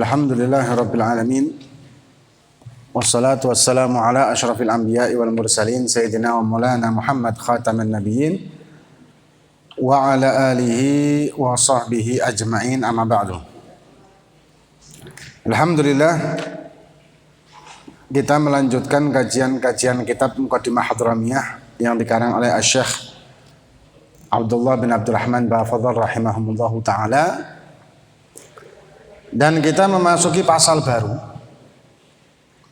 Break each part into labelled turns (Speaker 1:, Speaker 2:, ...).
Speaker 1: Alhamdulillahirabbil alamin. Wassalatu wassalamu ala asyrafil anbiya'i wal mursalin sayyidina wa maulana Muhammad khataman nabiyyin wa ala alihi wa sahbihi ajma'in, amma ba'du. Alhamdulillah, kita melanjutkan kajian-kajian kitab Muqaddimah Hadramiyah yang dikarang oleh Asy-Syaikh Abdullah bin Abdurrahman Ba'fadhal rahimahumullahu ta'ala. Dan kita memasuki pasal baru,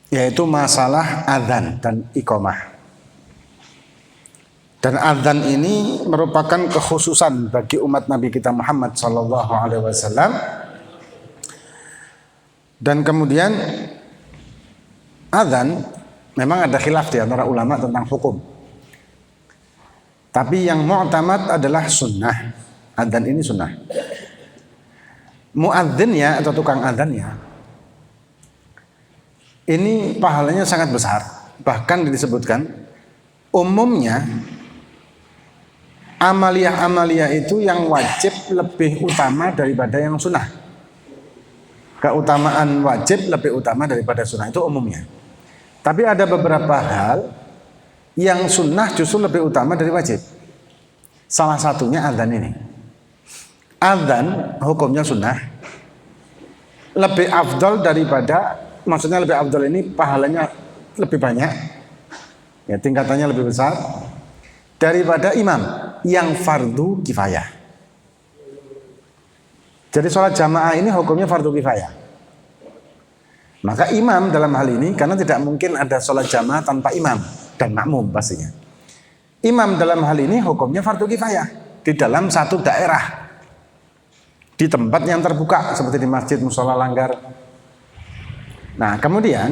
Speaker 1: yaitu masalah adzan dan iqamah. Dan adzan ini merupakan kekhususan bagi umat Nabi kita Muhammad sallallahu alaihi wasallam. Dan kemudian adzan memang ada khilaf di antara ulama tentang hukum. Tapi yang mu'tamad adalah sunnah. Adzan ini sunnah. Muadzinnya atau tukang adzannya ini pahalanya sangat besar. Bahkan disebutkan umumnya amaliyah-amaliyah itu yang wajib lebih utama daripada yang sunnah. Keutamaan wajib lebih utama daripada sunnah, itu umumnya. Tapi ada beberapa hal yang sunnah justru lebih utama dari wajib. Salah satunya adzan ini. Adzan hukumnya sunnah, lebih afdal daripada, maksudnya lebih afdal ini pahalanya lebih banyak, ya, tingkatannya lebih besar daripada imam yang fardu kifayah. Jadi sholat jamaah ini hukumnya fardu kifayah. Maka imam dalam hal ini, karena tidak mungkin ada sholat jamaah tanpa imam dan makmum pastinya. Imam dalam hal ini hukumnya fardu kifayah di dalam satu daerah, di tempat yang terbuka seperti di masjid, mushola, langgar. Nah, kemudian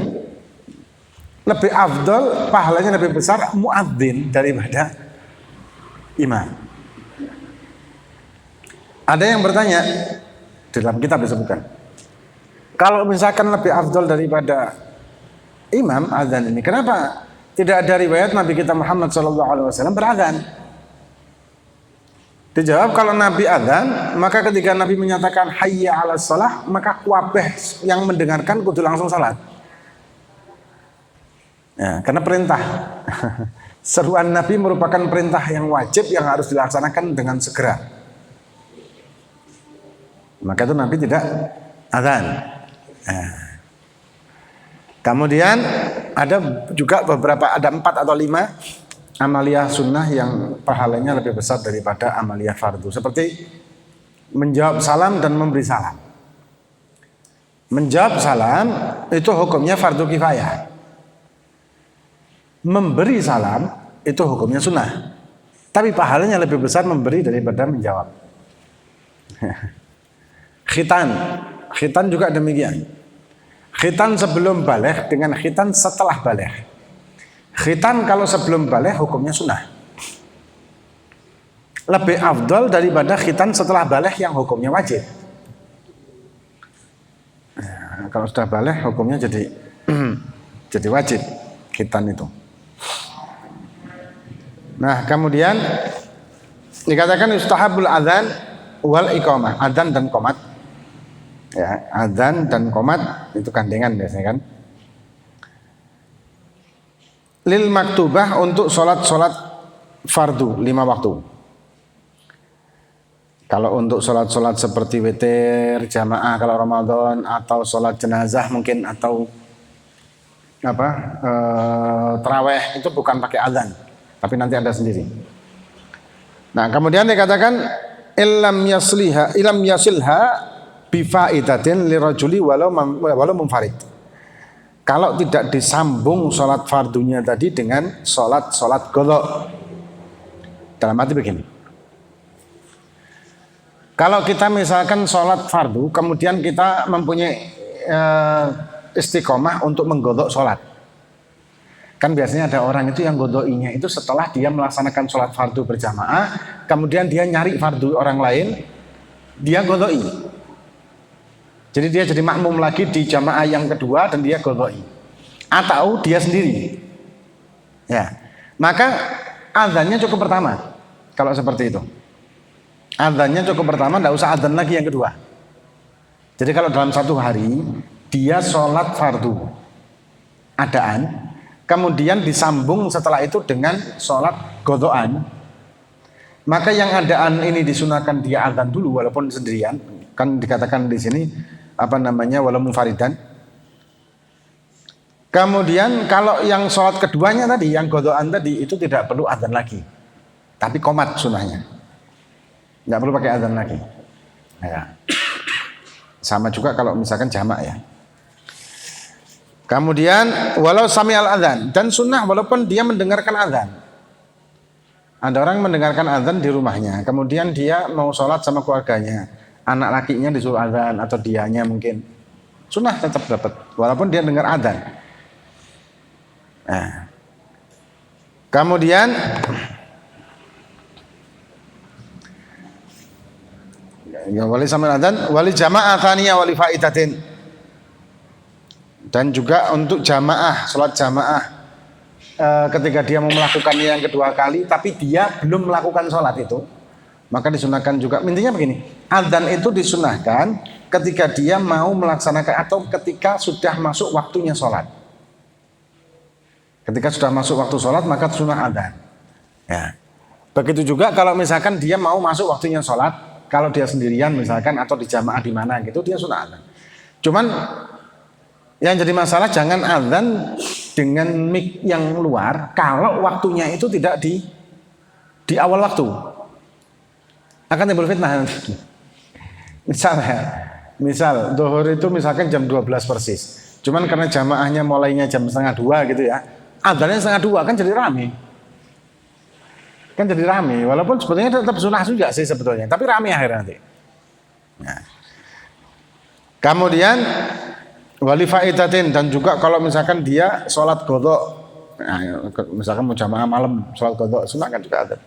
Speaker 1: lebih afdal, pahalanya lebih besar muadzin daripada imam. Ada yang bertanya, dalam kitab disebutkan, kalau misalkan lebih afdal daripada imam adzan ini, kenapa tidak ada riwayat Nabi kita Muhammad SAW beradzan? Dijawab, kalau Nabi adzan, maka ketika Nabi menyatakan hayya 'alas shalah, maka kabeh yang mendengarkan kudu langsung salat. Ya, karena perintah. Seruan Nabi merupakan perintah yang wajib yang harus dilaksanakan dengan segera. Maka itu Nabi tidak adzan. Nah. Kemudian ada juga beberapa, ada 4 atau 5 amaliyah sunnah yang pahalanya lebih besar daripada amaliyah fardu, seperti menjawab salam dan memberi salam. Menjawab salam itu hukumnya fardu kifayah. Memberi salam itu hukumnya sunnah, tapi pahalanya lebih besar memberi daripada menjawab. Khitan juga demikian. Khitan sebelum baligh dengan khitan setelah baligh. Khitan kalau sebelum baligh hukumnya sunnah, lebih afdal daripada khitan setelah baligh yang hukumnya wajib. Nah, kalau sudah baligh hukumnya jadi wajib khitan itu. Nah, kemudian dikatakan yustahabul adzan wal iqamah, adzan dan qomat. Ya, adzan dan qomat itu gandengan biasanya kan. Lil maktubah, untuk sholat-sholat fardu 5 waktu. Kalau untuk sholat-sholat seperti witir, jamaah kalau Ramadan, atau sholat jenazah mungkin, atau taraweh, itu bukan pakai adzan, tapi nanti ada sendiri. Nah, kemudian dikatakan ilam yasilha bifaidatin lirajuli walau munfarid. Kalau tidak disambung sholat fardunya tadi dengan sholat qadha. Dalam arti begini, kalau kita misalkan sholat fardu, kemudian kita mempunyai istiqomah untuk menggodok sholat. Kan biasanya ada orang itu yang godoinya itu setelah dia melaksanakan sholat fardu berjamaah, kemudian dia nyari fardu orang lain, dia godoi. Jadi dia jadi makmum lagi di jamaah yang kedua dan dia qadha'i, atau dia sendiri. Ya. Maka adzannya cukup pertama. Kalau seperti itu. Adzannya cukup pertama, enggak usah adzan lagi yang kedua. Jadi kalau dalam satu hari dia sholat fardu adaan, kemudian disambung setelah itu dengan sholat godoan, maka yang adaan ini disunahkan dia adzan dulu walaupun sendirian, kan dikatakan di sini walaupun munfaridan. Kemudian kalau yang sholat keduanya tadi, yang godoan tadi itu tidak perlu adzan lagi, tapi qomat sunahnya, nggak perlu pakai adzan lagi. Ya. Sama juga kalau misalkan jamak ya. Kemudian walau sami'al adzan, dan sunnah walaupun dia mendengarkan adzan. Ada orang mendengarkan adzan di rumahnya, kemudian dia mau sholat sama keluarganya, anak lakinya disuruh adzan atau dianya mungkin, sunnah tetap dapat walaupun dia dengar adzan. Nah. Kemudian ya, wali sami'al adzan wali jamaah tsaniyah wali faidatin. Dan juga untuk jamaah, sholat jamaah ketika dia mau melakukan yang kedua kali tapi dia belum melakukan sholat itu, maka disunahkan juga. Intinya begini, adzan itu disunahkan ketika dia mau melaksanakan atau ketika sudah masuk waktunya sholat. Ketika sudah masuk waktu sholat maka sunnah adzan ya. Begitu juga kalau misalkan dia mau masuk waktunya sholat, kalau dia sendirian misalkan atau di jamaah di mana gitu, dia sunnah adzan. Cuman yang jadi masalah jangan adzan dengan mic yang luar kalau waktunya itu tidak di awal waktu. Akan timbul fitnah. Misal zuhur itu misalkan jam 12 persis. Cuman karena jamaahnya mulainya jam 1:30 gitu ya. Adzannya 1:30 kan jadi rame. Kan jadi rame walaupun sebetulnya tetap sunnah juga sih sebetulnya, tapi rame akhirnya nanti. Nah. Kemudian wali faidatin, dan juga kalau misalkan dia sholat qadha, nah, misalkan mau jamaah malam sholat qadha, sunnah kan juga ada.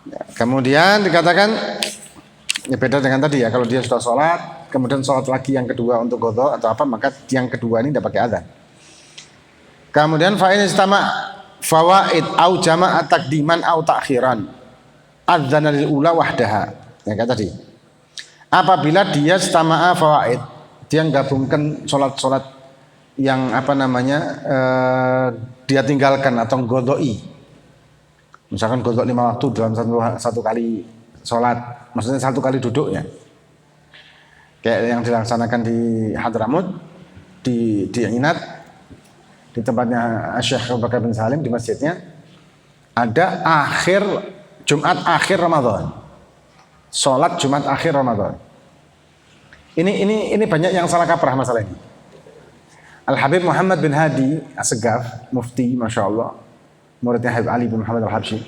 Speaker 1: Ya, kemudian dikatakan ya beda dengan tadi ya, kalau dia sudah sholat kemudian sholat lagi yang kedua untuk qadha atau apa, maka yang kedua ini tidak pakai adzan. Kemudian fa in istama fawaid au jama'a taqdiman au ta'khiran adzana lil ula wahdaha, ya kayak tadi. Apabila dia istama'a fawaid, dia gabungkan sholat-sholat yang dia tinggalkan atau godoi, misalkan godok 5 waktu dalam satu kali sholat, maksudnya satu kali duduk ya, kayak yang dilaksanakan di Hadramut, di Inat, di tempatnya Syekh Abu Bakar bin Salim di masjidnya, ada Jumat akhir Ramadan. Sholat Jumat akhir Ramadan. Ini banyak yang salah kaprah masalah ini. Al Habib Muhammad bin Hadi As-Segaf, mufti, masya Allah, muridnya Habib Ali bin Muhammad Al-Habsyi,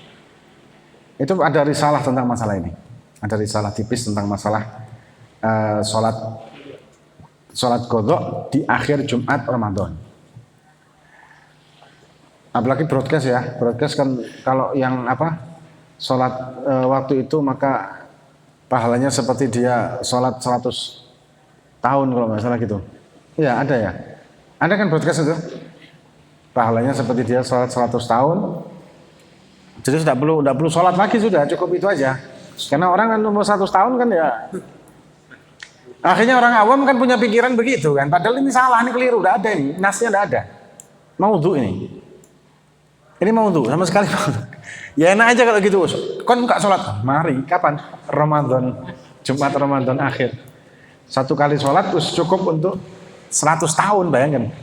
Speaker 1: itu ada risalah tentang masalah ini. Ada risalah tipis tentang masalah sholat qadha di akhir Jumat Ramadan. Apalagi broadcast ya, broadcast kan kalau yang sholat waktu itu maka pahalanya seperti dia sholat 100 tahun kalau nggak salah gitu. Iya ada ya. Ada kan broadcast itu? Pahalanya seperti dia sholat 100 tahun. Jadi sudah perlu sholat lagi, sudah cukup itu aja. Karena orang kan umur 100 tahun kan ya. Akhirnya orang awam kan punya pikiran begitu kan. Padahal ini salah, ini keliru, udah ada ini. Nasnya udah ada. Maudhu ini. Ini maudhu sama sekali maudhu. Ya enak aja kalau gitu. Kon nggak sholat, mari. Kapan? Ramadan, Jumat Ramadan akhir. Satu kali sholat terus cukup untuk 100 tahun, bayangkan.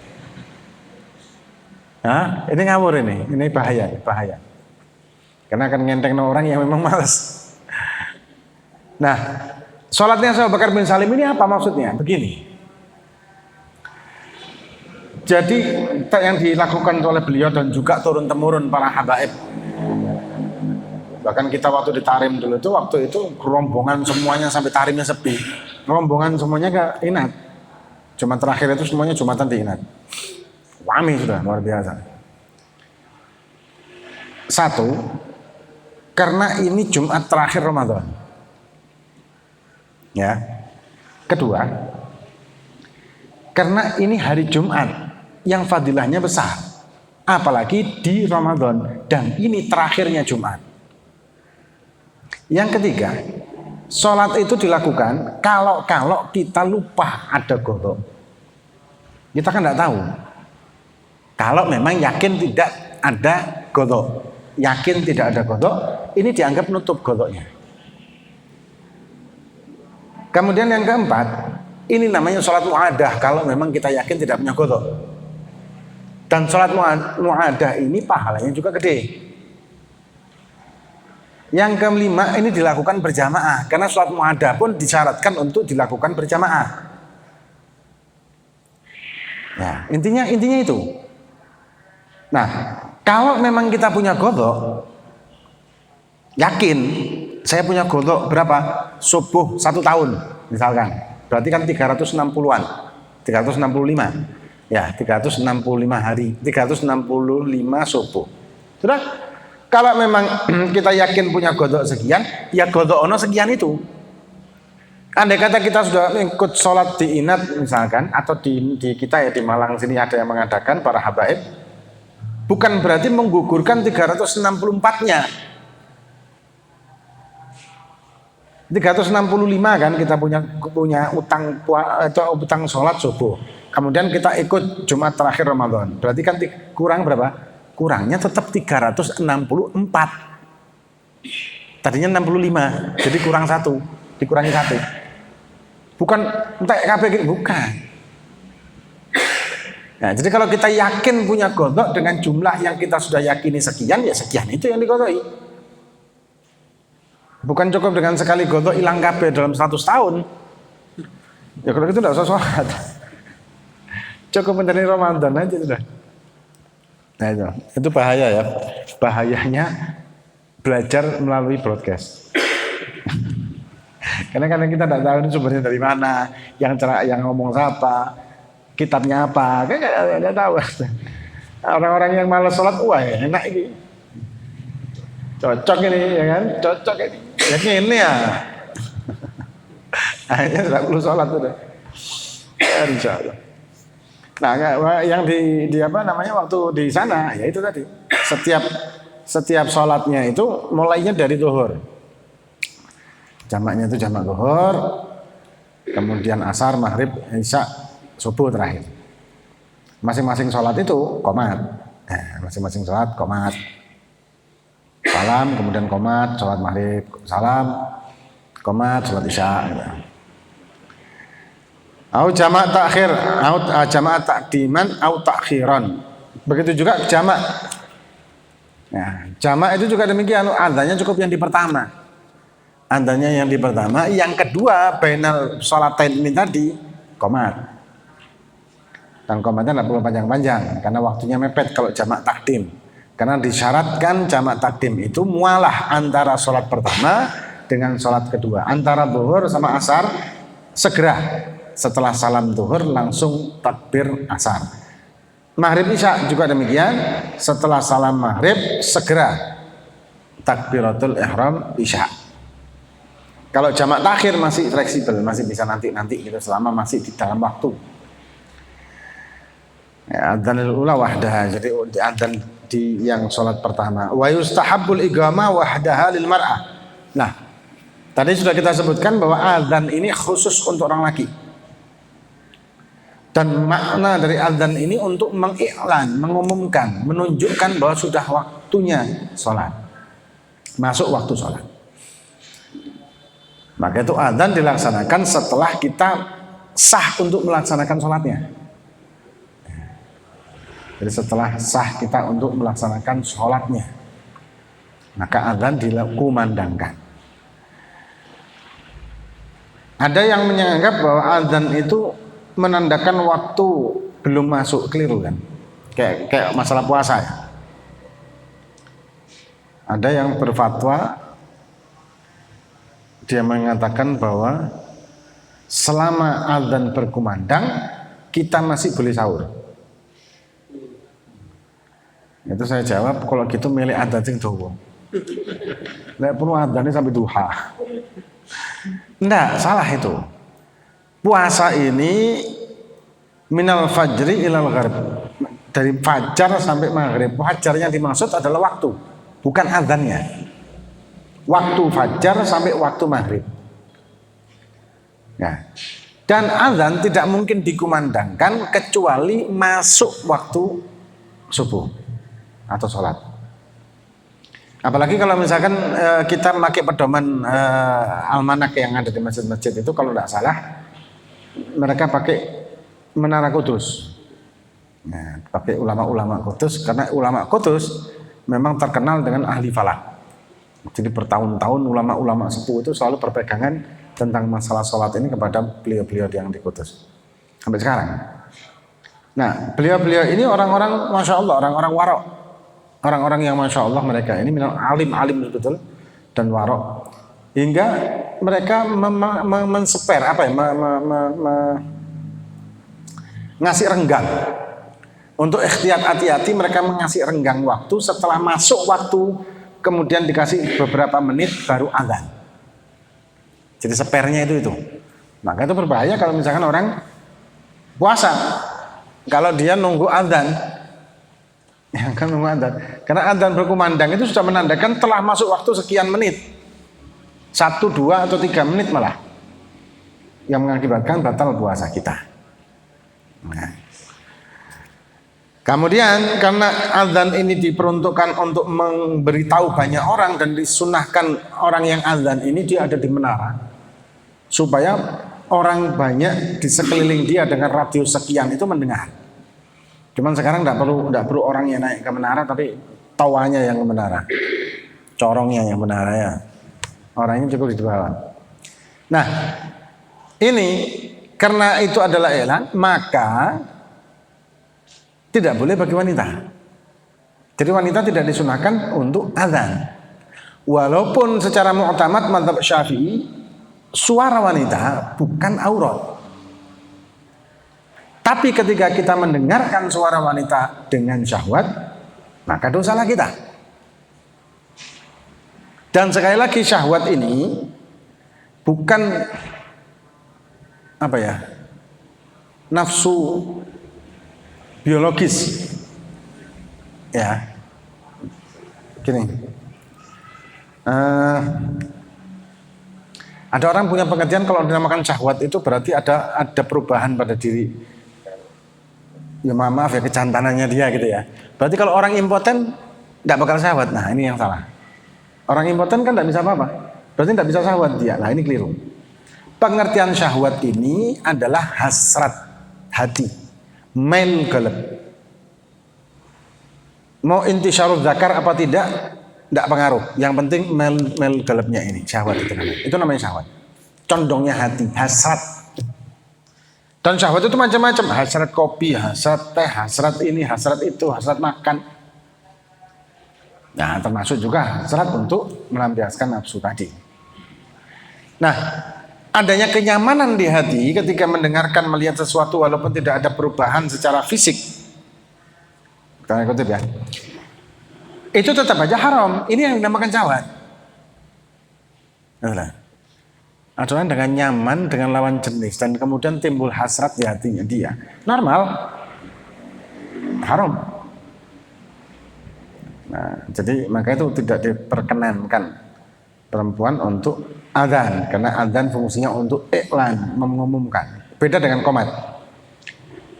Speaker 1: Nah, ini ngawur ini bahaya. Karena akan ngenteng orang yang memang malas. Nah, sholatnya Syekh Abu Bakar bin Salim ini apa maksudnya? Begini. Jadi yang dilakukan oleh beliau dan juga turun-temurun para habaib. Bahkan kita waktu di Tarim dulu itu, waktu itu rombongan semuanya sampai Tarimnya sepi. Rombongan semuanya ke Inat. Jumat terakhir itu semuanya Jumatan di Inat. Wami sudah luar biasa. Satu, karena ini Jumat terakhir Ramadan. Ya. Kedua, karena ini hari Jumat yang fadilahnya besar. Apalagi di Ramadan dan ini terakhirnya Jumat. Yang ketiga, sholat itu dilakukan kalau kita lupa ada godok. Kita kan tidak tahu. Kalau memang yakin tidak ada godok, yakin tidak ada godok, ini dianggap nutup godoknya. Kemudian yang keempat, ini namanya sholat mu'adah kalau memang kita yakin tidak punya godok. Dan sholat mu'adah ini pahalanya juga gede. Yang kelima, ini dilakukan berjamaah karena sholat mu'adah pun disyaratkan untuk dilakukan berjamaah. Nah, intinya itu. Nah, kalau memang kita punya godok, yakin saya punya godok berapa? Subuh 1 tahun misalkan. Berarti kan 360-an, 365. Ya, 365 hari, 365 subuh. Sudah? Kalau memang kita yakin punya godok sekian, ya godok ono sekian itu. Andai kata kita sudah ikut sholat di Inat misalkan, atau di kita ya di Malang sini ada yang mengadakan para habaib, bukan berarti menggugurkan 364-nya. 365 kan kita punya utang sholat subuh. Kemudian kita ikut Jumat terakhir Ramadan. Berarti kan kurang berapa? Kurangnya tetap 364. Tadinya 65, jadi kurang 1, dikurangi 1. Bukan entek kabeh bukan. Nah, jadi kalau kita yakin punya godok dengan jumlah yang kita sudah yakini sekian, ya sekian itu yang digodoi. Bukan cukup dengan sekali godok hilang kabeh dalam 100 tahun. Ya kalau gitu enggak usah sholat. Cukup mencari Ramadan aja sudah. Nah itu bahaya ya. Bahayanya belajar melalui broadcast. Karena kadang kita tidak tahu ini sumbernya dari mana, yang ngomong siapa, kitabnya apa, kan nggak tahu. Orang-orang yang malas sholat, wah enak ini, cocok ini, ya kan, cocok ini, ya ini ya. Akhirnya tidak perlu sholat sudah. Insya Allah. Nah, yang di apa namanya waktu di sana, ya itu tadi. Setiap sholatnya itu mulainya dari zuhur. Jamaknya itu jamak zuhur, kemudian asar, maghrib, isya, subuh terakhir. Masing-masing sholat itu qomat. Masing-masing sholat qomat. Salam, kemudian qomat, sholat maghrib, salam, qomat, sholat isya. Gitu. Au jamak takhir, au jamak takdiman, au takhiran. Begitu juga jamak. Ya, jamak itu juga demikian. Adanya cukup yang di pertama. Adanya yang di pertama. Yang kedua, bainal sholatain ini tadi qomat. Dan qomatnya tidak perlu panjang-panjang karena waktunya mepet kalau jamak takdim. Karena disyaratkan jamak takdim itu mualah antara sholat pertama dengan sholat kedua. Antara zuhur sama asar segera. Setelah salam zuhur langsung takbir asar. Maghrib isya juga demikian. Setelah salam maghrib segera takbiratul ihram isya. Kalau jamak takhir masih fleksibel, masih bisa nanti gitu selama masih di dalam waktu. Ya, adzanul ula wahdaha, jadi adzan di yang sholat pertama. Wa yustahabbul iqamah wahdaha lil mar'ah. Nah, tadi sudah kita sebutkan bahwa adzan ini khusus untuk orang laki. Dan makna dari adzan ini untuk mengiklan, mengumumkan, menunjukkan bahwa sudah waktunya sholat. Masuk waktu sholat. Maka itu adzan dilaksanakan setelah kita sah untuk melaksanakan sholatnya. Jadi setelah sah kita untuk melaksanakan sholatnya, maka adzan dikumandangkan. Ada yang menganggap bahwa adzan itu menandakan waktu belum masuk, keliru kan? Kayak masalah puasa ya. Ada yang berfatwa, dia mengatakan bahwa selama adzan berkumandang kita masih boleh sahur. Itu saya jawab, kalau gitu milih adzan sing dawa. Nek perlu adzannya sampai duha. Enggak, salah itu. Puasa ini minal fajri ilal gharib. Dari fajar sampai maghrib. Fajar yang dimaksud adalah waktu, bukan adzannya. Waktu fajar sampai waktu maghrib. Nah, dan azan tidak mungkin dikumandangkan kecuali masuk waktu subuh atau sholat. Apalagi kalau misalkan kita memakai pedoman almanak yang ada di masjid-masjid itu, kalau tidak salah mereka pakai Menara Kudus. Nah, pakai ulama-ulama Kudus, karena ulama Kudus memang terkenal dengan ahli falak. Jadi bertahun-tahun ulama-ulama sepuh itu selalu berpegangan tentang masalah sholat ini kepada beliau-beliau yang di Kudus sampai sekarang. Nah, beliau-beliau ini orang-orang masya Allah, orang-orang warok, orang-orang yang masya Allah mereka ini alim-alim betul dan warok, hingga mereka menseper ngasih renggang. Untuk ikhtiyat hati-hati mereka mengasih renggang waktu, setelah masuk waktu kemudian dikasih beberapa menit baru azan. Jadi sepernya itu. Maka itu berbahaya kalau misalkan orang puasa, kalau dia nunggu azan, ya kan nunggu azan. Karena azan berkumandang itu sudah menandakan telah masuk waktu sekian menit, 1, 2 atau 3 menit malah, yang mengakibatkan batal puasa kita. Nah. Kemudian karena azan ini diperuntukkan untuk memberitahu banyak orang dan disunahkan orang yang azan ini dia ada di menara supaya orang banyak di sekeliling dia dengan radius sekian itu mendengar. Cuman sekarang tidak perlu orang yang naik ke menara, tapi tawanya yang ke menara, corongnya yang menara ya. Orangnya cukup di bawah. Nah, ini karena itu adalah elan, maka tidak boleh bagi wanita. Jadi wanita tidak disunahkan untuk azan. Walaupun secara mu'tamad mazhab Syafi'i, suara wanita bukan aurat. Tapi ketika kita mendengarkan suara wanita dengan syahwat, maka dosalah kita. Dan sekali lagi syahwat ini bukan nafsu biologis, ya, gini. Ada orang punya pengertian kalau dinamakan syahwat itu berarti ada perubahan pada diri. Ya maaf ya, kejantanannya dia gitu ya. Berarti kalau orang impoten tidak bakal syahwat. Nah ini yang salah. Orang impoten kan tidak bisa apa-apa. Berarti tidak bisa syahwat dia. Nah ini keliru. Pengertian syahwat ini adalah hasrat hati. Mail galab. Mau intisyarul zakar apa tidak pengaruh. Yang penting mail galabnya ini, syahwat itu namanya. Itu namanya syahwat. Condongnya hati, hasrat. Dan syahwat itu macam-macam. Hasrat kopi, hasrat teh, hasrat ini, hasrat itu, hasrat makan. Nah, termasuk juga hasrat untuk melampiaskan nafsu tadi. Nah, adanya kenyamanan di hati ketika mendengarkan, melihat sesuatu walaupun tidak ada perubahan secara fisik. Kita ikutin ya. Itu tetap aja haram. Ini yang dinamakan syahwat. Adalah dengan nyaman dengan lawan jenis dan kemudian timbul hasrat di hatinya dia. Normal. Haram. Nah, jadi maka itu tidak diperkenankan perempuan untuk adzan, karena adzan fungsinya untuk iklan, mengumumkan. Beda dengan qomat.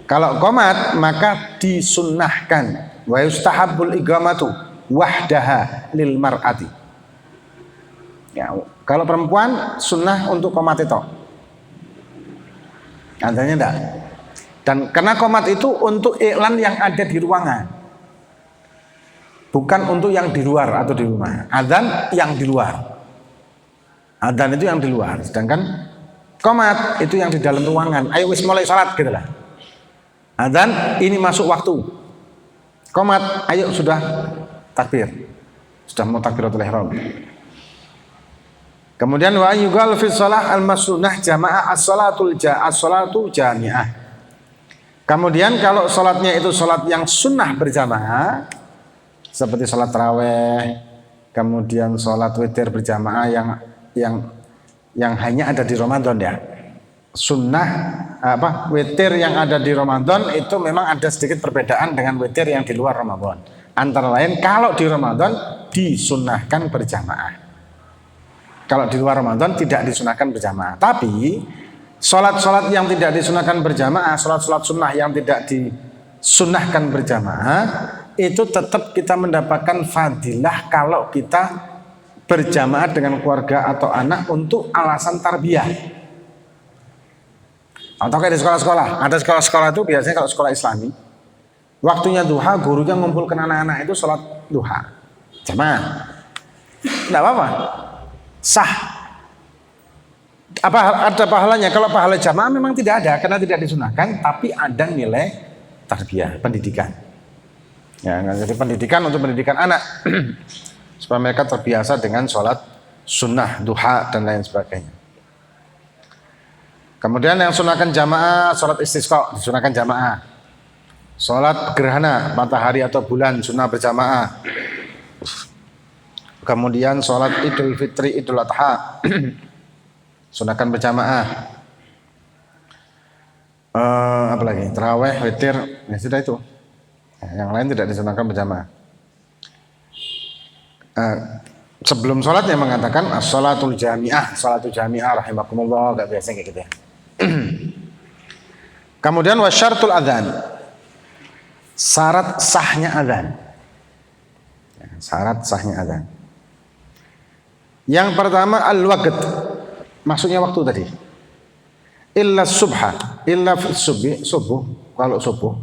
Speaker 1: Kalau qomat maka disunnahkan wa yustahabbul iqamatu wahdaha lil mar'ati. Ya, kalau perempuan sunnah untuk qomat itu. Adzannya enggak. Dan karena qomat itu untuk iklan yang ada di ruangan. Bukan untuk yang di luar atau di rumah. Adzan yang di luar. Adzan itu yang di luar, sedangkan qomat itu yang di dalam ruangan. Ayo wis mulai salat gitu lah. Adzan ini masuk waktu. Qomat ayo sudah takbir. Sudah mau takbiratul ihram. Kemudian wa yugal fi shalah al-masnunah jamaah as-salatu jami'ah. Kemudian kalau salatnya itu salat yang sunnah berjamaah seperti salat tarawih, kemudian salat witir berjamaah yang hanya ada di Ramadan ya. Sunnah witir yang ada di Ramadan itu memang ada sedikit perbedaan dengan witir yang di luar Ramadan. Antara lain kalau di Ramadan disunnahkan berjamaah. Kalau di luar Ramadan tidak disunahkan berjamaah. Tapi Sholat-sholat yang tidak disunahkan berjamaah, sholat-sholat sunnah yang tidak disunahkan berjamaah, itu tetap kita mendapatkan fadilah kalau kita berjamaah dengan keluarga atau anak untuk alasan tarbiyah. Atau kayak di sekolah-sekolah, ada sekolah-sekolah itu biasanya kalau sekolah Islami, waktunya duha, gurunya ngumpulkan anak-anak itu sholat duha, jamaah, tidak apa-apa, sah. Apa ada pahalanya? Kalau pahala jamaah memang tidak ada karena tidak disunahkan, tapi ada nilai tarbiyah, pendidikan. Ya, jadi pendidikan untuk pendidikan anak supaya mereka terbiasa dengan sholat sunnah, duha dan lain sebagainya. Kemudian yang sunahkan jamaah, sholat istisqa disunahkan jamaah. Sholat gerhana matahari atau bulan sunnah berjamaah. Kemudian sholat idul fitri, idul adha sunahkan berjamaah. Apalagi taraweh, witir, ya sudah itu. Yang lain tidak disunahkan berjamaah. Sebelum sholatnya mengatakan as-sholatul jami'ah, sholatul jami'ah rahimakumullah, gak biasa kayak gitu ya. Kemudian wasyartul adzan, syarat sahnya adzan. Syarat sahnya adzan. Yang pertama al-waqt, maksudnya waktu tadi. Illa subha, illa subuh, kalau subuh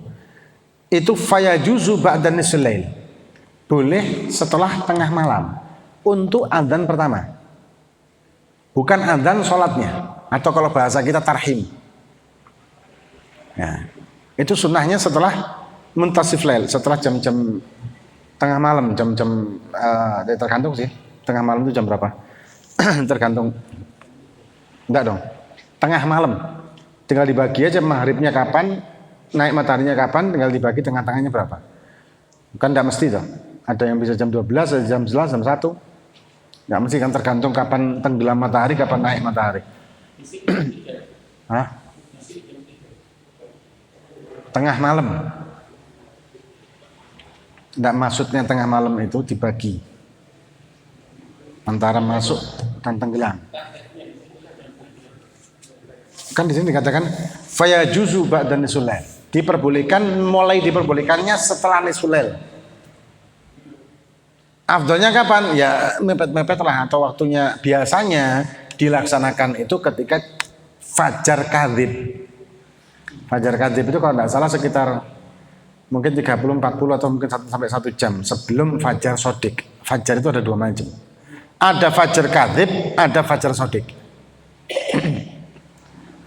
Speaker 1: itu fayajuzu ba'da nisfil lail. Boleh setelah tengah malam untuk adzan pertama. Bukan adzan sholatnya. Atau kalau bahasa kita tarhim. Ya, itu sunnahnya setelah muntasif lail, setelah jam-jam tengah malam, jam-jam tergantung sih. Tengah malam itu jam berapa? Tergantung. Enggak dong. Tengah malam. Tinggal dibagi aja maghribnya kapan, naik mataharinya kapan, tinggal dibagi tengah-tengahnya berapa. Bukan enggak mesti toh. Ada yang bisa jam 12, ada jam 11, jam 1. Enggak mesti, kan tergantung kapan tenggelam matahari, kapan naik matahari. Hah? Tengah malam. Tidak maksudnya tengah malam itu dibagi antara masuk dan tenggelam. Kan di sini dikatakan fayajuzu ba'da nisfil lail. Diperbolehkan, mulai diperbolehkannya setelah nisful lail. Afdalnya kapan? Ya mepet-mepet lah, atau waktunya biasanya dilaksanakan itu ketika fajar kadzib. Fajar kadzib itu kalau tidak salah sekitar mungkin 30-40 atau mungkin 1 sampai 1 jam sebelum fajar sodik. Fajar itu ada 2 macam. Ada fajar kadzib, ada fajar sodik.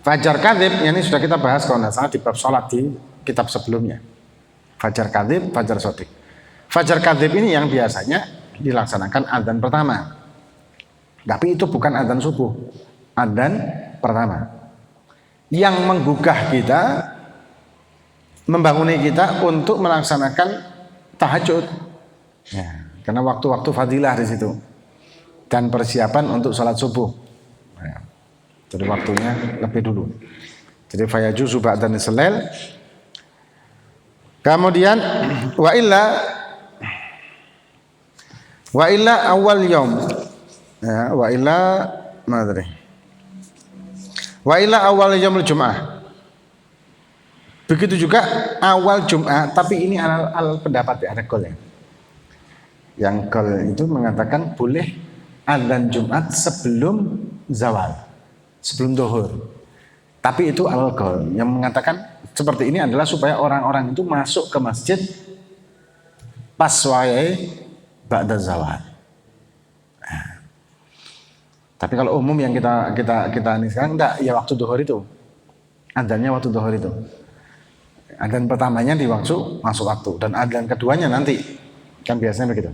Speaker 1: Fajar kadzib ini sudah kita bahas kalau tidak salah di bab sholat di kitab sebelumnya. Fajar kadzib, fajar sodik. Fajar kadzib ini yang biasanya dilaksanakan adzan pertama. Tapi itu bukan adzan subuh, adzan pertama. Yang menggugah kita, membanguni kita untuk melaksanakan tahajud. Ya, karena waktu-waktu fadilah di situ dan persiapan untuk sholat subuh. Ya, jadi waktunya lebih dulu. Jadi fayajuzu ba'da nisfil lail. Kemudian wa illa awal yaum. Ya, wa illa madri. Wa illa awal yaumul Jum'ah. Begitu juga awal Jum'ah, tapi ini al pendapat ya, ada gol ya. Yang gol itu mengatakan boleh adzan Jumat sebelum zawal, sebelum zuhur. Tapi itu al gol yang mengatakan seperti ini adalah supaya orang-orang itu masuk ke masjid pas wae ba'da zawal. Tapi kalau umum yang kita ini sekarang enggak, ya waktu zuhur itu. Adzannya waktu zuhur itu. Adzan pertamanya di waktu masuk waktu dan adzan keduanya nanti. Kan biasanya begitu.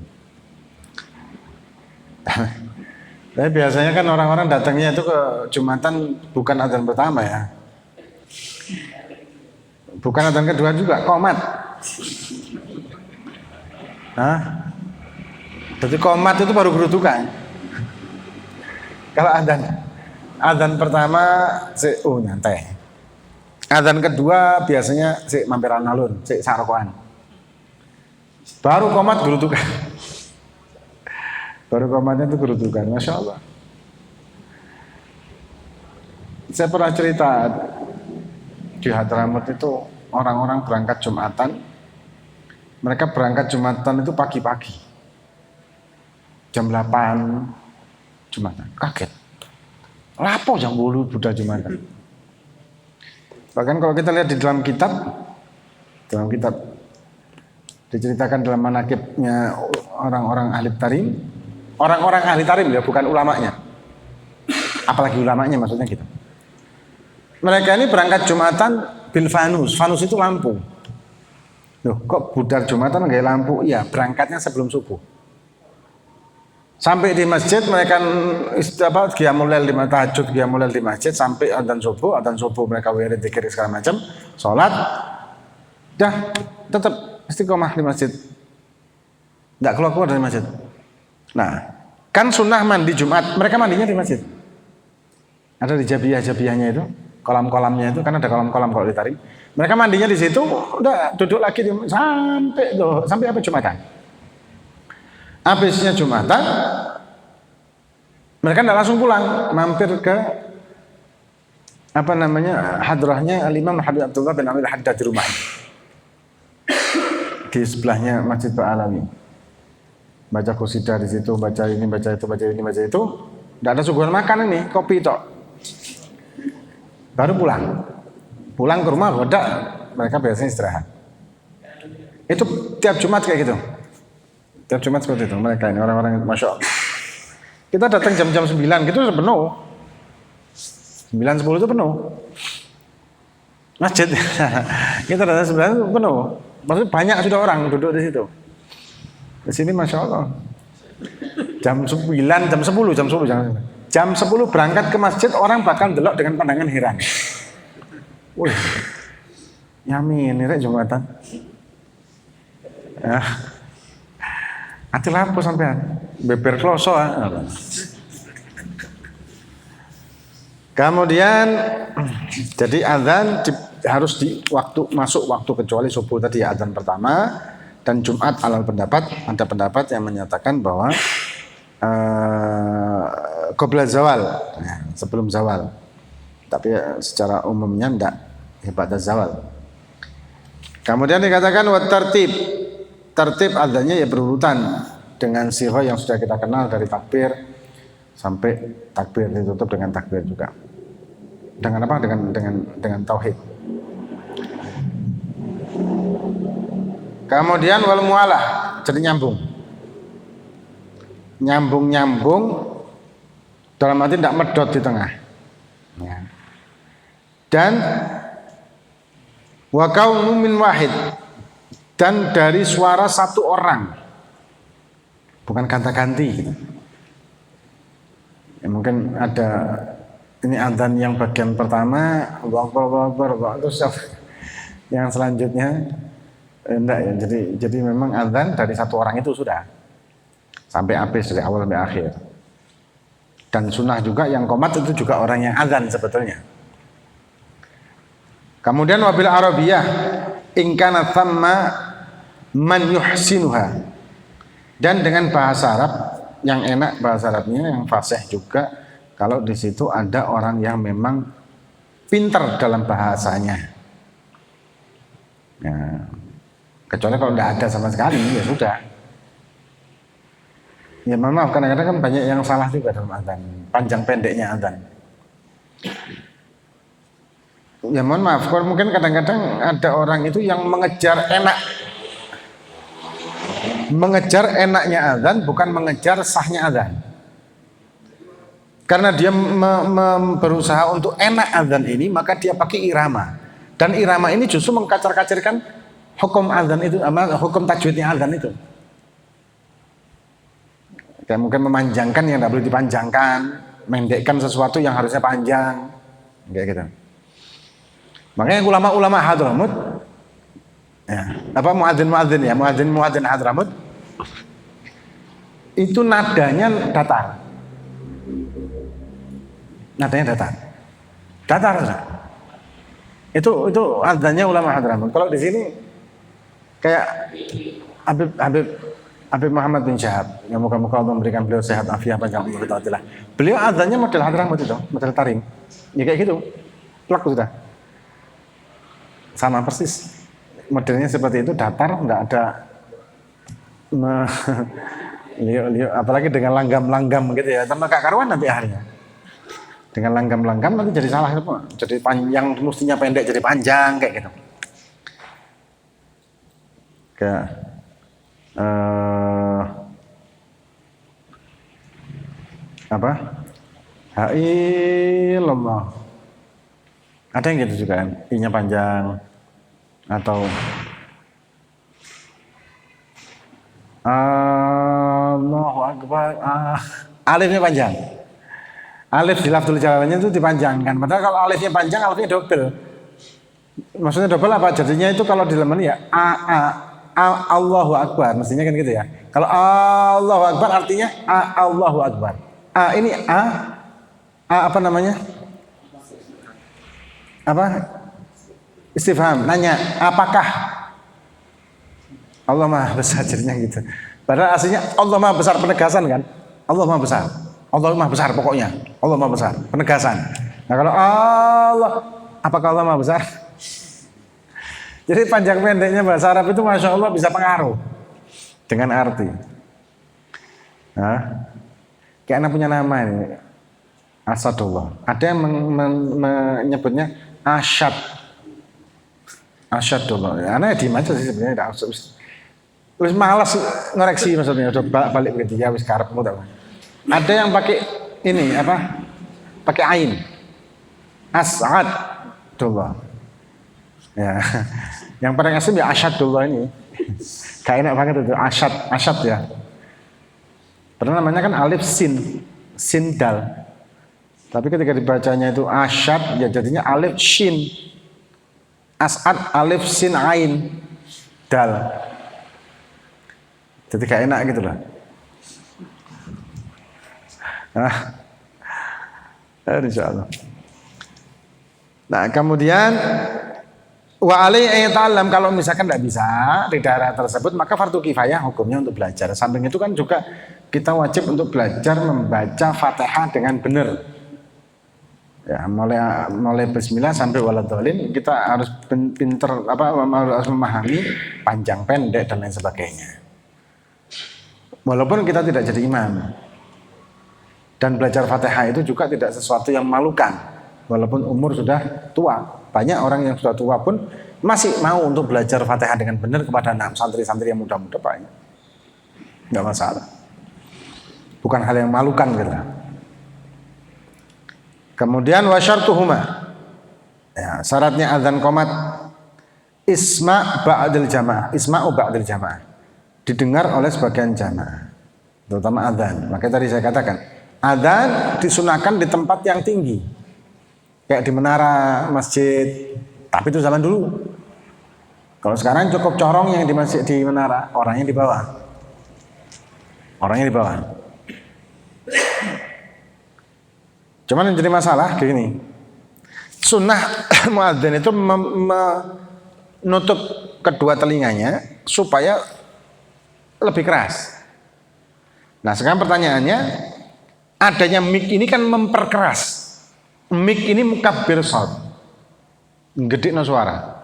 Speaker 1: Tapi biasanya kan orang-orang datangnya itu ke Jumatan bukan adzan pertama ya. Bukan adzan kedua juga, qomat. Hah? Jadi qomat itu baru kerutukan. Kalau adzan pertama nyantai. Adzan kedua biasanya mampir alun-alun, sarokoan. Baru qomat gerutukan. Baru qomatnya itu gerutukan, Masya Allah. Saya pernah cerita di Hadramut itu orang-orang berangkat Jumatan. Mereka berangkat Jumatan itu pagi-pagi. Jam 8 Jumatan. Kaget. Lapo jam 10 budal Jumatan. Bahkan kalau kita lihat di dalam kitab diceritakan dalam manaqibnya orang-orang ahli tarim. Orang-orang ahli tarim ya, bukan ulamanya. Apalagi ulamanya maksudnya gitu. Mereka ini berangkat Jumatan bil fanus. Fanus itu lampu. Loh, kok budal Jumatan nggak lampu? Iya, berangkatnya sebelum subuh. Sampai di masjid mereka qiyamul lail di tahajud, qiyamul lail di masjid sampai adzan subuh mereka wirid zikir segala macam, salat. Dah, tetap istiqomah di masjid. Enggak keluar dari masjid. Nah, kan sunnah mandi Jumat, mereka mandinya di masjid. Ada di jabiyah-jabiyahnya itu, kolam-kolamnya itu kan ada kolam-kolam kalau ditarik. Mereka mandinya di situ, udah duduk lagi sampai apa Jumatan. Habisnya Jumatan, mereka tidak langsung pulang, mampir ke hadrahnya Al-Imam Habib Abdullah bin Amir Haddad di rumah. Di sebelahnya Masjid Ba'alawi. Baca qasidah di situ, baca ini, baca itu, baca ini, baca itu. Tidak ada suguhan makan ini, kopi tok. Baru pulang. Pulang ke rumah, godak, mereka biasanya istirahat. Itu tiap Jumat kayak gitu. Tiap Jumat seperti itu. Mereka ini orang-orang Masya Allah. Kita datang jam-jam 9 gitu sudah penuh. 9-10 itu penuh. Masjid. Kita datang 9 itu penuh. Maksudnya banyak sudah orang duduk di situ. Di sini Masya Allah. Jam 9, jam 10 berangkat ke masjid, orang bakal delok dengan pandangan heran. Wih, yamin ini rek Jumatan. Ya. Ati lampu sampean, beber kloso. Kemudian jadi azan harus di masuk waktu kecuali subuh tadi ya, azan pertama. Dan Jumat alal pendapat, ada pendapat yang menyatakan bahwa qabla zawal, ya, sebelum zawal. Tapi secara umumnya enggak, pada zawal. Kemudian dikatakan wa tertib adanya ya berurutan dengan sirah yang sudah kita kenal dari takbir sampai takbir ditutup dengan takbir juga. Dengan apa? Dengan tauhid. Kemudian wal mualah, jadi nyambung dalam arti tidak medot di tengah. Ya. Dan wa kaunu min wahid, dan dari suara satu orang, bukan kata-ganti gitu. Ya, mungkin ada ini adzan yang bagian pertama Allahu Akbar, terus yang selanjutnya enggak ya, jadi memang adzan dari satu orang itu sudah sampai habis dari awal sampai akhir. Dan sunnah juga yang qomat itu juga orang yang adzan sebetulnya. Kemudian wabil arabiyah in kana thamma man yuhsinuha, dan dengan bahasa Arab yang enak, bahasa Arabnya yang fasih juga, kalau di situ ada orang yang memang pintar dalam bahasanya. Ya, kecuali kalau tidak ada sama sekali ya sudah. Ya maaf, kadang-kadang kan banyak yang salah juga dalam adzan, panjang pendeknya adzan. Ya mohon maaf, kalau mungkin kadang-kadang ada orang itu yang mengejar enaknya adzan, bukan mengejar sahnya adzan. Karena dia berusaha untuk enak adzan ini, maka dia pakai irama. Dan irama ini justru mengkacar-kacirkan hukum adzan itu, hukum tajwidnya adzan itu. Dan mungkin memanjangkan yang tidak boleh dipanjangkan, mendekkan sesuatu yang harusnya panjang, kayak gitu. Makanya ulama-ulama Hadramut, ya, muadzin Hadramut, itu nadanya datar. Itu adzannya ulama Hadramut. Kalau di sini kayak Habib Muhammad bin Syahab, yang moga-moga Allah memberikan beliau sehat afiah panjang umur. Beliau adzannya model Hadramut itu, model tarim. Ya kayak gitu. Plak sudah. Sama persis. Modelnya seperti itu, datar, nggak ada apalagi dengan langgam-langgam gitu ya. Tambah gak karuan nanti akhirnya. Dengan langgam-langgam nanti jadi salah semua. Jadi panjang mestinya pendek jadi panjang kayak gitu. Kayak apa? Ha'ilallah. Ada yang gitu juga kan, i-nya panjang atau Allahu Akbar. Alifnya panjang. Alif di lafzul jalalanya itu dipanjangkan. Padahal kalau alifnya panjang, alifnya double. Maksudnya double apa? Jadinya itu kalau di lemari ya Allahu Akbar, mestinya kan gitu ya. Kalau Allahu Akbar artinya Allahu Akbar. Ini apa namanya? Apa? Istifham, nanya, apakah Allah Maha Besar, jadinya gitu. Padahal aslinya Allah Maha Besar, penegasan kan? Allah Maha Besar. Allah Maha Besar pokoknya. Allah Maha Besar, penegasan. Nah kalau Allah, apakah Allah Maha Besar? Jadi panjang pendeknya bahasa Arab itu Masya Allah bisa pengaruh dengan arti. Nah, kayak anak punya nama ini, Asadullah. Ada yang menyebutnya Asyad. Asyadullah. Anak diem aja sih sebenarnya, tidak usah. Wis malas ngoreksi maksudnya, udah balik begitu ya, wis karepmu tak. Ada yang pakai ini apa? Pakai ain. As'adullah. Ya. Yang paling asli ya Asyadullah ini. Gak enak banget itu asyad ya. Padahal namanya kan alif sin dal. Tapi ketika dibacanya itu asyad ya jadinya alif shin. As'ad alif sin ain dal. Jadi gak enak gitu loh. Insyaallah. Nah, kemudian wa alaihi ta'allam, kalau misalkan tidak bisa di daerah tersebut maka fardu kifayah hukumnya untuk belajar. Samping itu kan juga kita wajib untuk belajar membaca Fatihah dengan benar. Ya, mulai bismillah sampai waladhdallin kita harus pinter harus memahami panjang pendek dan lain sebagainya. Walaupun kita tidak jadi imam. Dan belajar Fatihah itu juga tidak sesuatu yang memalukan. Walaupun umur sudah tua. Banyak orang yang sudah tua pun masih mau untuk belajar Fatihah dengan benar kepada anak santri-santri yang muda-muda banyak. Enggak masalah. Bukan hal yang memalukan gitu. Kemudian wasyartuhuma. Ya, syaratnya azan qomat isma' ba'dil jamaah. Isma'u ba'dil jamaah. Didengar oleh sebagian jamaah. Terutama azan. Makanya tadi saya katakan, azan disunahkan di tempat yang tinggi. Kayak di menara masjid. Tapi itu zaman dulu. Kalau sekarang cukup corong yang di masjid di menara, orangnya di bawah. Orangnya di bawah. Cuman yang jadi masalah gini. Sunnah muadzin itu menutup kedua telinganya supaya lebih keras. Nah, sekarang pertanyaannya, adanya mic ini kan memperkeras. Mic ini mukabbir shaut. Gedekno suara.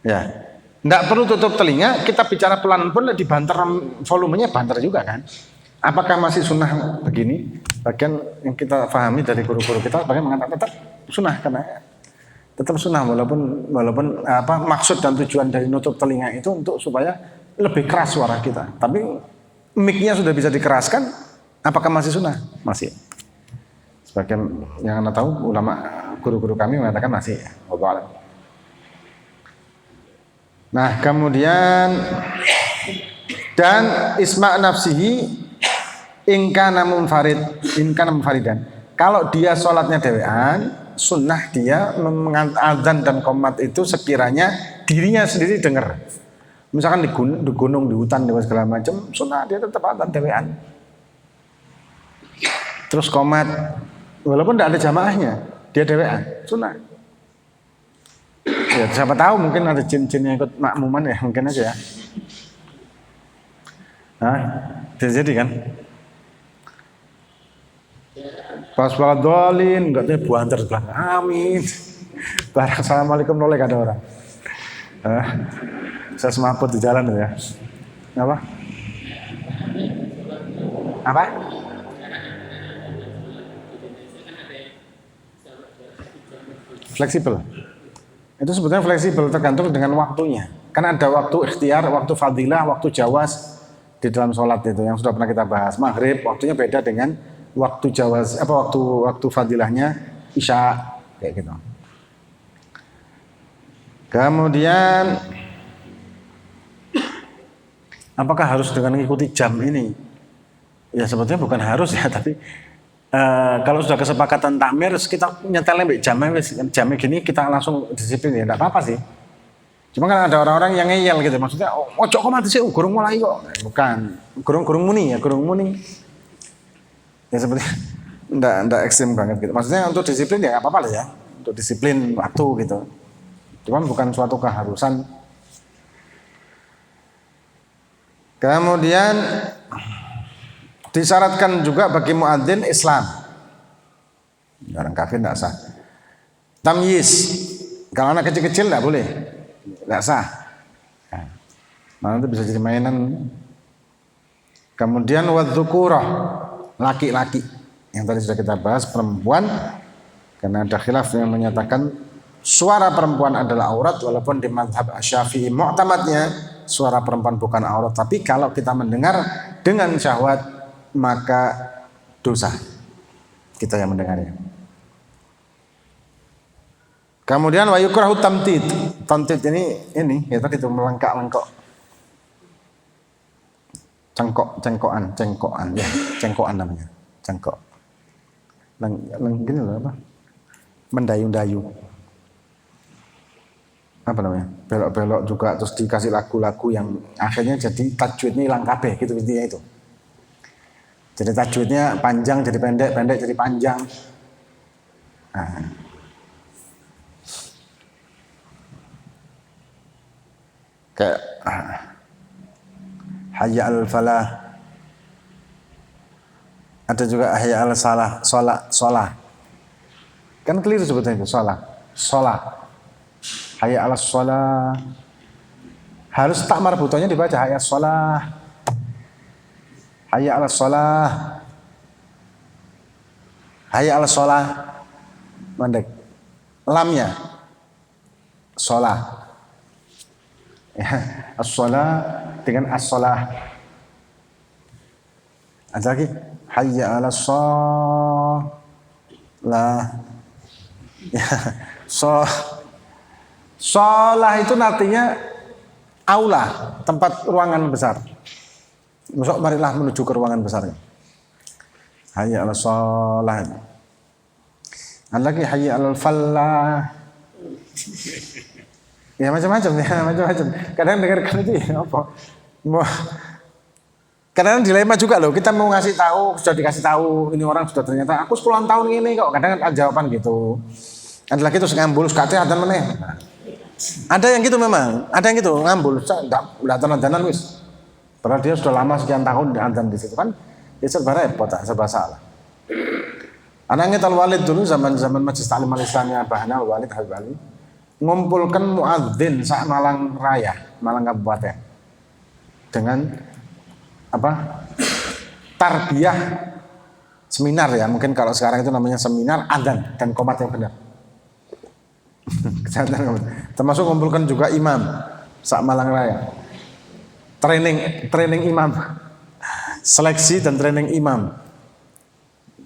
Speaker 1: Ya. Enggak perlu tutup telinga, kita bicara pelan pun dibanter volumenya banter juga kan. Apakah masih sunnah begini? Bagian yang kita pahami dari guru-guru kita bagian mengatakan tetap sunnah, karena tetap sunnah walaupun apa maksud dan tujuan dari nutup telinga itu untuk supaya lebih keras suara kita. Tapi mic-nya sudah bisa dikeraskan, apakah masih sunnah? Masih. Sebagian yang Anda tahu ulama guru-guru kami mengatakan masih. Wallahu a'lam. Nah, kemudian dan isma' nafsihi ingkana munfaridan. Kalau dia sholatnya dewean, sunnah dia azan dan qomat itu sekiranya dirinya sendiri dengar. Misalkan di gunung, di hutan, di segala macam, sunnah dia tetap azan dewean. Terus qomat, walaupun tidak ada jamaahnya, dia dewean, sunnah. Ya, siapa tahu mungkin ada jin-jin yang ikut makmuman ya, mungkin aja ya. Nah, bisa jadi kan? Pas waladolin, enggak tahu buantar sebelah. Amin. Barang assalamualaikum noleh ada orang. Saya semaput di jalan ya. Apa? Apa? Fleksibel. Itu sebetulnya fleksibel tergantung dengan waktunya. Kan ada waktu ikhtiar, waktu fadilah, waktu jawaz di dalam sholat itu yang sudah pernah kita bahas. Maghrib waktunya beda dengan waktu jawaz, waktu fadilahnya isya kayak gitu. Kemudian apakah harus dengan mengikuti jam ini? Ya sebetulnya bukan harus ya, tapi kalau sudah kesepakatan takmir, kita nyetelnya jamnya gini, kita langsung disiplin ya, tidak apa-apa sih. Cuma kan ada orang-orang yang ngeyel gitu, maksudnya, ojo kok mati sih, gurung mulai kok. Bukan, gurung muni. Ya seperti, enggak ekstrim banget gitu. Maksudnya untuk disiplin ya nggak apa-apa lah ya, untuk disiplin waktu gitu. Cuma bukan suatu keharusan. Kemudian disyaratkan juga bagi muadzin Islam. Orang kafir tidak sah. Tamyiz, kalau anak kecil-kecil tidak boleh. Tidak sah. Nah, itu bisa jadi mainan. Kemudian wadzukurah, laki-laki. Yang tadi sudah kita bahas, perempuan. Karena ada khilaf yang menyatakan suara perempuan adalah aurat, walaupun di mazhab Syafi'i mu'tamadnya suara perempuan bukan aurat. Tapi kalau kita mendengar dengan syahwat, maka dosa kita yang mendengarnya. Kemudian wa yukrahu tamtid. Tamtid ini ya tadi itu melengkak-lengkok. Cengkokan ya, cengkokan namanya. Cengkok. Gini loh apa? Mendayu-dayu. Apa namanya? Belok-belok juga terus dikasih lagu-lagu yang akhirnya jadi tajwidnya hilang kabeh gitu intinya itu. Jadi tajwidnya panjang jadi pendek, pendek jadi panjang. Nah. Kayak hayya al falah, ada juga hayya al salah, sholat kan keliru sebetulnya itu sholat hayya al sholat, harus tak marbutonya dibaca hayya sholat, hayya al sholat, hayya al sholat mandek, lamnya sholat ya, as-shalah dengan as-shalah. Ada lagi hayya 'alas shalah. Ya, shalah itu artinya aula, tempat ruangan besar. Masuk marilah menuju ke ruangan besarnya. Hayya 'alas shalah. Ada lagi hayya 'alal falah. Ya macam-macam. Kadang dengarkan itu ya apa? Kadang dilema juga loh. Kita mau ngasih tahu, sudah dikasih tahu, ini orang sudah ternyata aku 10 tahun ini kok. Kadang ada jawaban gitu. Ada lagi terus ngambul, sekate adzan meneh. Ada yang gitu memang, ada yang gitu ngambul. Enggak adzan wis. Padahal dia sudah lama sekian tahun adzan di situ kan. Ya serba repot, serba salah. Anaknya Al-Walid dulu zaman Majelis Ta'lim Al-Islamiyah Bahana Al-Walid Habib Ali ngumpulkan muadzin sak Malang Raya, Malang Kabupaten dengan apa? Tarbiyah seminar ya, mungkin kalau sekarang itu namanya seminar adzan dan qomat yang benar. Termasuk ngumpulkan juga imam sak Malang Raya. Training imam. Seleksi dan training imam.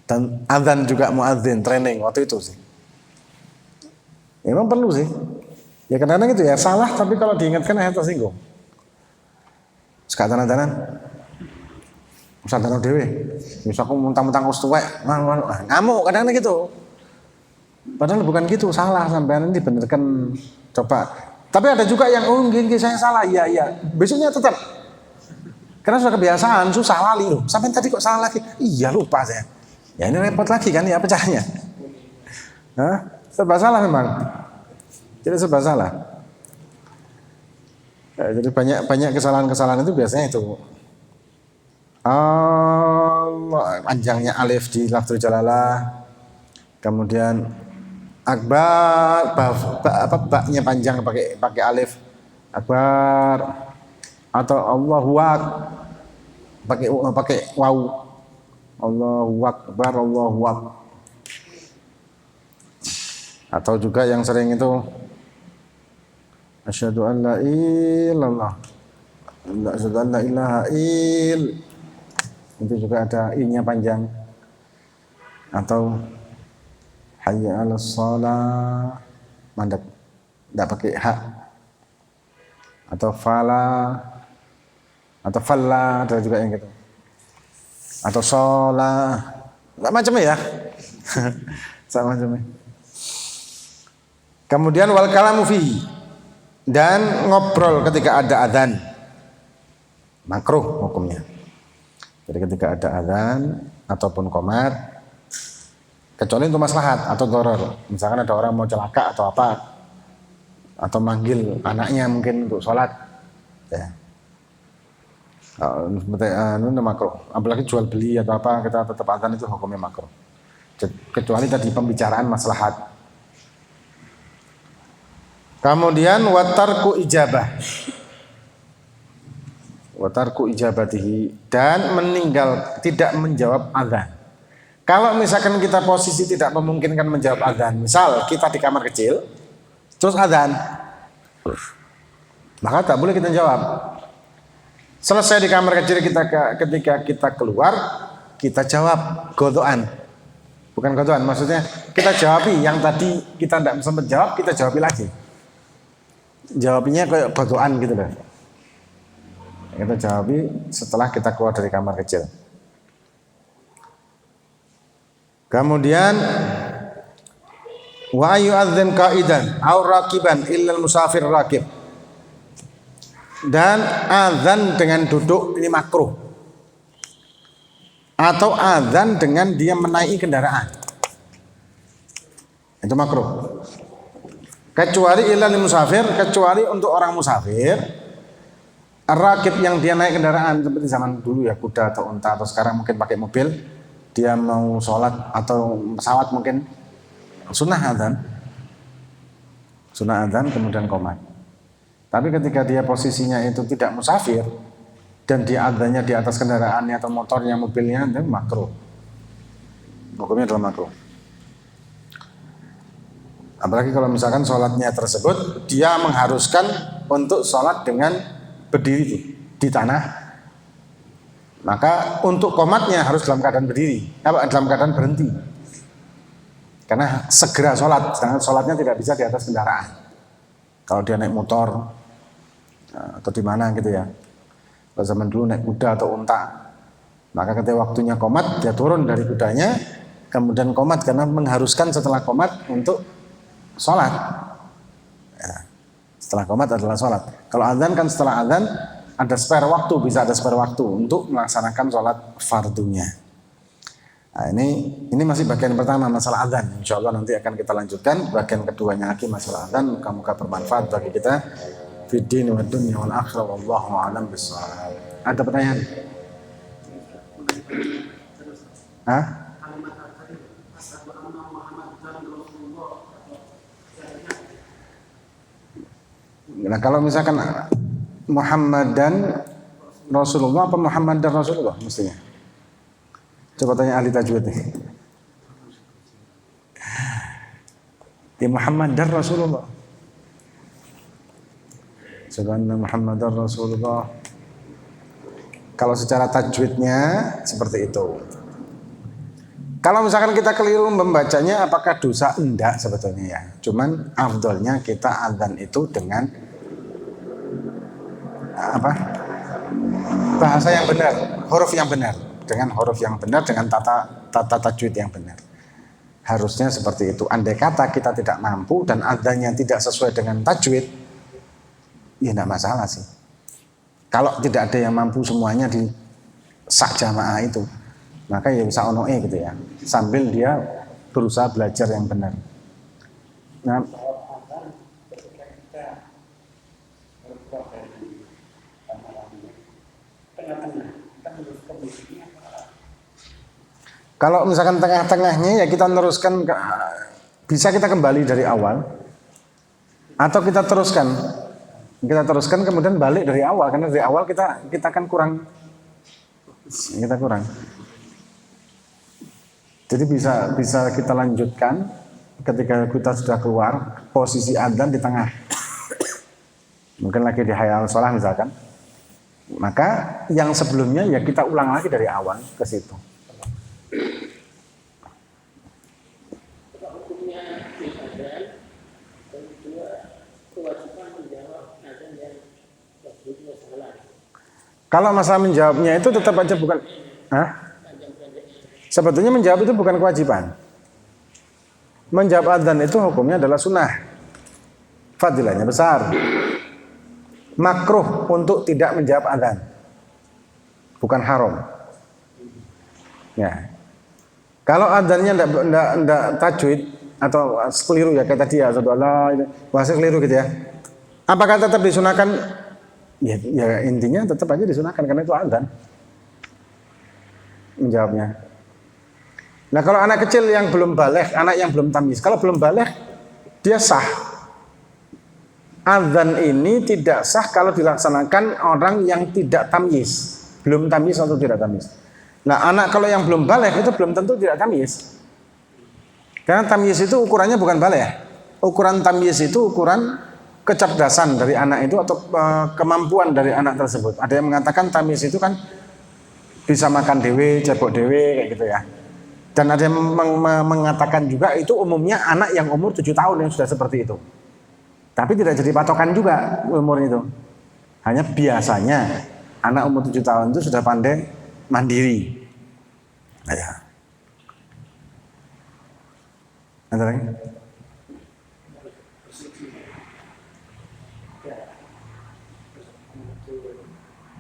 Speaker 1: Dan adzan juga muadzin training waktu itu sih. Ya, memang perlu sih. Ya kadang-kadang gitu ya salah, tapi kalau diingatkan akhirnya tersinggung. Sekatan adanan, sadar dewe. Misal aku muntang-muntang us tuwek, ngamuk kadang-kadang gitu. Padahal bukan gitu, salah sampean ini dibenarkan coba. Tapi ada juga yang gini saya salah, iya. Besoknya tetap. Karena sudah kebiasaan, susah lali loh. Sampai tadi kok salah lagi? Iya lupa saya. Ya ini repot lagi kan ya pecahnya. Serba salah memang. Jadi serba salah. Jadi banyak kesalahan-kesalahan itu biasanya itu. Allah panjangnya alif di lafzul jalalah. Kemudian akbar, baknya panjang pakai alif. Akbar atau Allahu pakai waw. Allahu akbar, Allahu akbar. Atau juga yang sering itu asyhadu an la ilallah. Asyhadu an la ilaha il. Itu juga ada i-nya panjang. Atau hayya 'alas shalah mandek. Enggak pakai ha. Atau fala atau falla, ada juga yang gitu. Atau sholah, macam ya. Sama macam. Kemudian wal kalamu fihi, dan ngobrol ketika ada adzan. Makruh hukumnya. Jadi ketika ada adzan ataupun qomat, kecuali untuk maslahat atau doror. Misalkan ada orang mau celaka atau apa, atau manggil anaknya mungkin untuk sholat, ya. Itu makruh. Apalagi jual beli atau apa, kita tetap adzan, itu hukumnya makruh. Kecuali tadi pembicaraan maslahat. Kemudian watarku ijabatihi, dan meninggal tidak menjawab adzan. Kalau misalkan kita posisi tidak memungkinkan menjawab adzan, misal kita di kamar kecil terus adzan, maka tak boleh kita jawab. Selesai di kamar kecil, ketika kita keluar, kita jawab godoan. Bukan godoan, maksudnya kita jawabi yang tadi kita tidak sempat jawab, kita jawabi lagi. Jawabnya kayak godoan gitu loh. Kita jawabi setelah kita keluar dari kamar kecil. Kemudian wa yu'adzin qa'idan aw raqiban illa musafir raqib. Dan azan dengan duduk ini makruh. Atau azan dengan dia menaiki kendaraan, itu makruh. Kecuali ilal musafir, kecuali untuk orang musafir, rakib yang dia naik kendaraan seperti zaman dulu ya, kuda atau unta, atau sekarang mungkin pakai mobil, dia mau sholat atau pesawat mungkin, sunnah azan kemudian qomat. Tapi ketika dia posisinya itu tidak musafir dan dia adzannya di atas kendaraannya atau motornya, mobilnya, itu makruh. Hukumnya adalah makruh. Apalagi kalau misalkan sholatnya tersebut dia mengharuskan untuk sholat dengan berdiri di tanah, maka untuk qomatnya harus dalam keadaan berdiri, dalam keadaan berhenti. Karena segera sholat, sedangkan sholatnya tidak bisa di atas kendaraan. Kalau dia naik motor atau di mana gitu ya, kalau zaman dulu naik kuda atau unta, maka ketika waktunya qomat dia turun dari kudanya, kemudian qomat karena mengharuskan setelah qomat untuk sholat. Ya, setelah qomat adalah sholat. Kalau adzan kan setelah adzan ada spare waktu, bisa ada spare waktu untuk melaksanakan sholat fardunya. Nah, ini masih bagian pertama masalah adzan. Insya Allah nanti akan kita lanjutkan bagian keduanya lagi masalah adzan. Muka-muka bermanfaat bagi kita fid din wa dunya wal akhirah, wallahu a'lam bishawab. Ada pertanyaan? Hah? Nah, kalau misalkan Muhammad dan Rasulullah apa Muhammad dan Rasulullah mestinya? Coba tanya ahli tajwid nih. Di Muhammad dan Rasulullah. Subhanallah Muhammad dan Rasulullah. Kalau secara tajwidnya seperti itu. Kalau misalkan kita keliru membacanya, apakah dosa? Enggak sebetulnya ya. Cuman afdolnya kita adzan itu dengan bahasa yang benar, huruf yang benar, dengan huruf yang benar, dengan tata tajwid yang benar. Harusnya seperti itu. Andai kata kita tidak mampu dan adzannya tidak sesuai dengan tajwid, ya enggak masalah sih. Kalau tidak ada yang mampu semuanya di sak jamaah itu, maka ya bisa onoe gitu ya, sambil dia berusaha belajar yang benar. Nah, Kalau misalkan tengah-tengahnya ya kita teruskan, bisa kita kembali dari awal, atau kita teruskan kemudian balik dari awal, karena dari awal kita kan kurang. Jadi bisa kita lanjutkan ketika kita sudah keluar posisi adzan di tengah, mungkin lagi di hayya 'alas shalah misalkan, maka yang sebelumnya ya kita ulang lagi dari awal ke situ. Kalau masalah menjawabnya itu tetap aja bukan, sebetulnya menjawab itu bukan kewajiban. Menjawab adzan itu hukumnya adalah sunnah, fadilahnya besar. Makruh untuk tidak menjawab adzan, bukan haram. Ya. Kalau adzannya tidak tajwid atau keliru ya kayak tadi ya, bahasa keliru gitu ya. Apakah tetap disunahkan? Ya intinya tetap aja disunahkan karena itu adzan. Menjawabnya. Nah kalau anak kecil yang belum baligh, anak yang belum tamyiz, kalau belum baligh dia sah. Adzan ini tidak sah kalau dilaksanakan orang yang tidak tamyiz, belum tamyiz atau tidak tamyiz. Nah anak kalau yang belum baligh itu belum tentu tidak tamyiz. Karena tamyiz itu ukurannya bukan baligh. Ukuran tamyiz itu ukuran kecerdasan dari anak itu atau kemampuan dari anak tersebut. Ada yang mengatakan tamyiz itu kan bisa makan dewe, cebok dewe kayak gitu ya. Dan ada yang mengatakan juga itu umumnya anak yang umur 7 tahun yang sudah seperti itu. Tapi tidak jadi patokan juga umur itu. Hanya biasanya anak umur 7 tahun itu sudah pandai mandiri. Nah, ya. Ada lagi?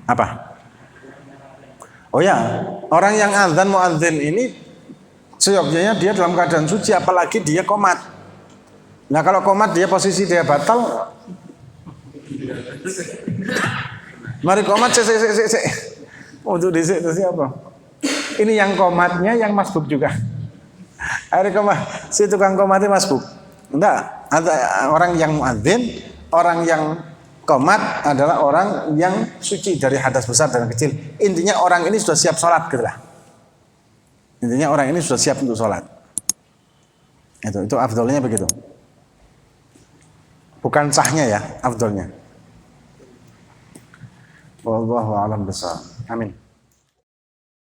Speaker 1: Apa? Oh ya, orang yang azan muadzin ini seyogyanya dia dalam keadaan suci, apalagi dia qomat. Nah kalau qomat dia posisi dia batal. Mari qomat untuk disik itu siapa? Ini yang qomatnya yang masbuk juga. Hari qomat, si tukang qomatnya masbuk. Enggak, ada orang yang muadzin, orang yang qomat adalah orang yang suci dari hadas besar dan kecil. Intinya orang ini sudah siap sholat gitu lah. Intinya orang ini sudah siap untuk sholat. Itu afdolnya begitu. Bukan sahnya ya, afdolnya. Wallahu a'lam bishawab. Amin.